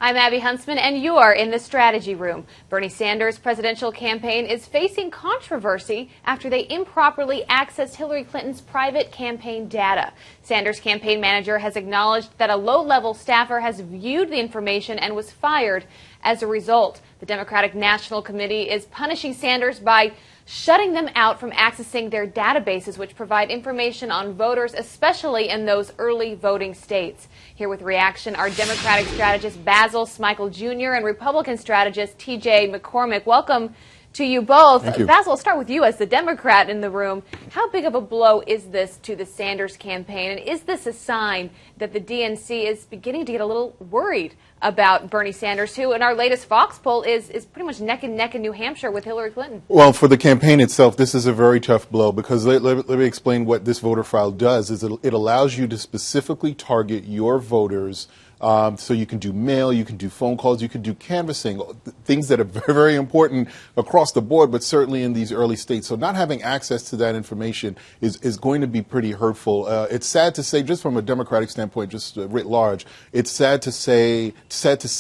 I'm Abby Huntsman, and you're in the strategy room. Bernie Sanders' presidential campaign is facing controversy after they improperly accessed Hillary Clinton's private campaign data. Sanders' campaign manager has acknowledged that a low-level staffer has viewed the information and was fired as a result. The Democratic National Committee is punishing Sanders by shutting them out from accessing their databases, which provide information on voters, especially in those early voting states. Here with reaction are Democratic strategist Basil Smikle Jr. and Republican strategist TJ McCormack. Welcome to you both. Thank you. Basil, I'll start with you as the Democrat in the room. How big of a blow is this to the Sanders campaign, and is this a sign that the DNC is beginning to get a little worried about Bernie Sanders, who in our latest Fox poll is pretty much neck and neck in New Hampshire with Hillary Clinton? Well, for the campaign itself, this is a very tough blow because let me explain what this voter file does. Is it allows you to specifically target your voters. So you can do mail, you can do phone calls, you can do canvassing, things that are very, very important across the board, but certainly in these early states. So not having access to that information is going to be pretty hurtful. It's sad to say, just from a Democratic standpoint, just writ large, it's sad to see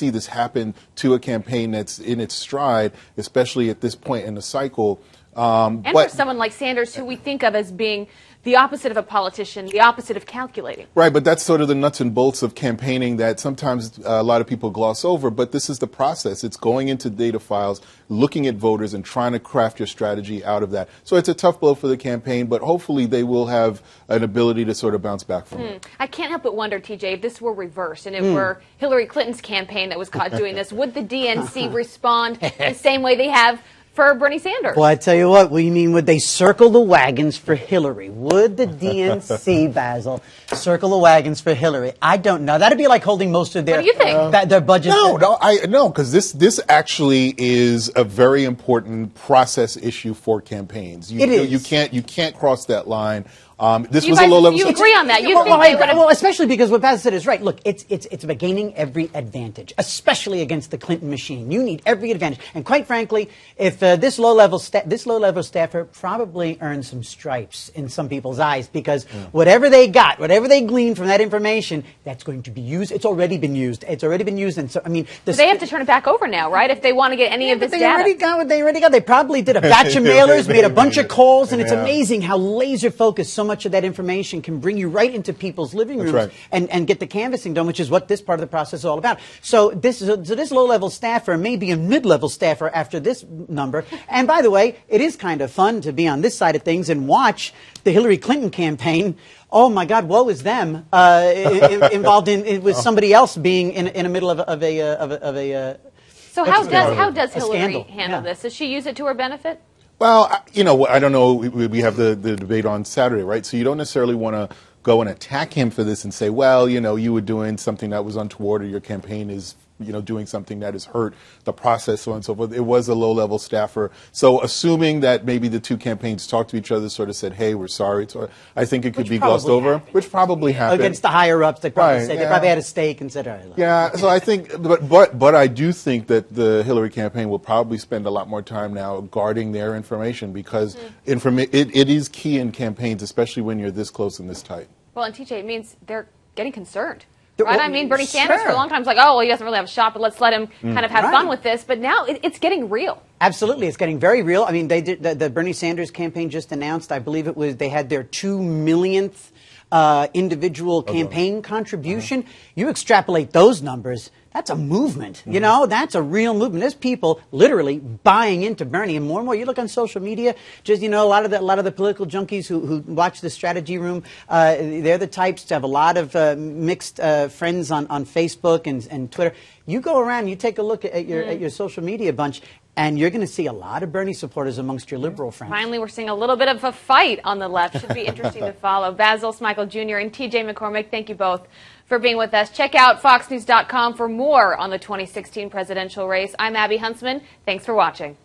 this happen to a campaign that's in its stride, especially at this point in the cycle. And for someone like Sanders, who we think of as being the opposite of a politician, the opposite of calculating. Right, but that's sort of the nuts and bolts of campaigning that sometimes a lot of people gloss over, but this is the process. It's going into data files, looking at voters and trying to craft your strategy out of that. So it's a tough blow for the campaign, but hopefully they will have an ability to sort of bounce back from it. I can't help but wonder, TJ, if this were reversed and it were Hillary Clinton's campaign that was caught doing this, would the DNC respond the same way they have for Bernie Sanders? Well, I tell you what, you mean would they circle the wagons for Hillary? Would the DNC, Basil, circle the wagons for Hillary? I don't know. That'd be like holding most of their, what do you think? Their budget. No, because this actually is a very important process issue for campaigns. It is. You can't cross that line. This you was guys, a low level. You agree on that? You Well, especially because what Basil said is right. Look, it's about gaining every advantage, especially against the Clinton machine. You need every advantage, and quite frankly, if this low level staffer probably earned some stripes in some people's eyes, because whatever they got, whatever they gleaned from that information, that's going to be used. It's already been used. It's already been used, and so I mean, they have to turn it back over now, right? If they want to get any of this they data. already got what they already got. They probably did a batch of mailers, made a bunch of calls, and it's amazing how laser focused so much of that information can bring you right into people's living rooms and get the canvassing done, which is what this part of the process is all about. So this low-level staffer may be a mid-level staffer after this number. And by the way, it is kind of fun to be on this side of things and watch the Hillary Clinton campaign. Oh my God, woe is them involved with somebody else being in the middle of a. So how does Hillary scandal. handle this? Does she use it to her benefit? Well, I don't know. We have the debate on Saturday, right? So you don't necessarily want to go and attack him for this and say, well, you were doing something that was untoward, or your campaign is, doing something that has hurt the process, so on and so forth. It was a low-level staffer. So assuming that maybe the two campaigns talked to each other, sort of said, hey, we're sorry. So I think it could be glossed over, which probably happened. Against the higher-ups, they probably said, they probably had a stake and said, all right. Yeah, so I think, but I do think that the Hillary campaign will probably spend a lot more time now guarding their information, because it is key in campaigns, especially when you're this close and this tight. Well, and TJ, it means they're getting concerned. Right? I mean, Bernie Sanders Sure. for a long time was like, oh, well, he doesn't really have a shot, but let's let him kind of have fun with this. But now it's getting real. Absolutely. It's getting very real. I mean, they did, the Bernie Sanders campaign just announced, I believe it was, they had their 2 millionth individual campaign contribution. You extrapolate those numbers, that's a movement. That's a real movement. There's people literally buying into Bernie, and more. You look on social media, just a lot of the political junkies who watch the strategy room. They're the types to have a lot of mixed friends on Facebook and Twitter. You go around, you take a look at your social media bunch, and you're going to see a lot of Bernie supporters amongst your liberal friends. Finally, we're seeing a little bit of a fight on the left. Should be interesting to follow. Basil Smikle Jr. and TJ McCormack, thank you both for being with us. Check out foxnews.com for more on the 2016 presidential race. I'm Abby Huntsman. Thanks for watching.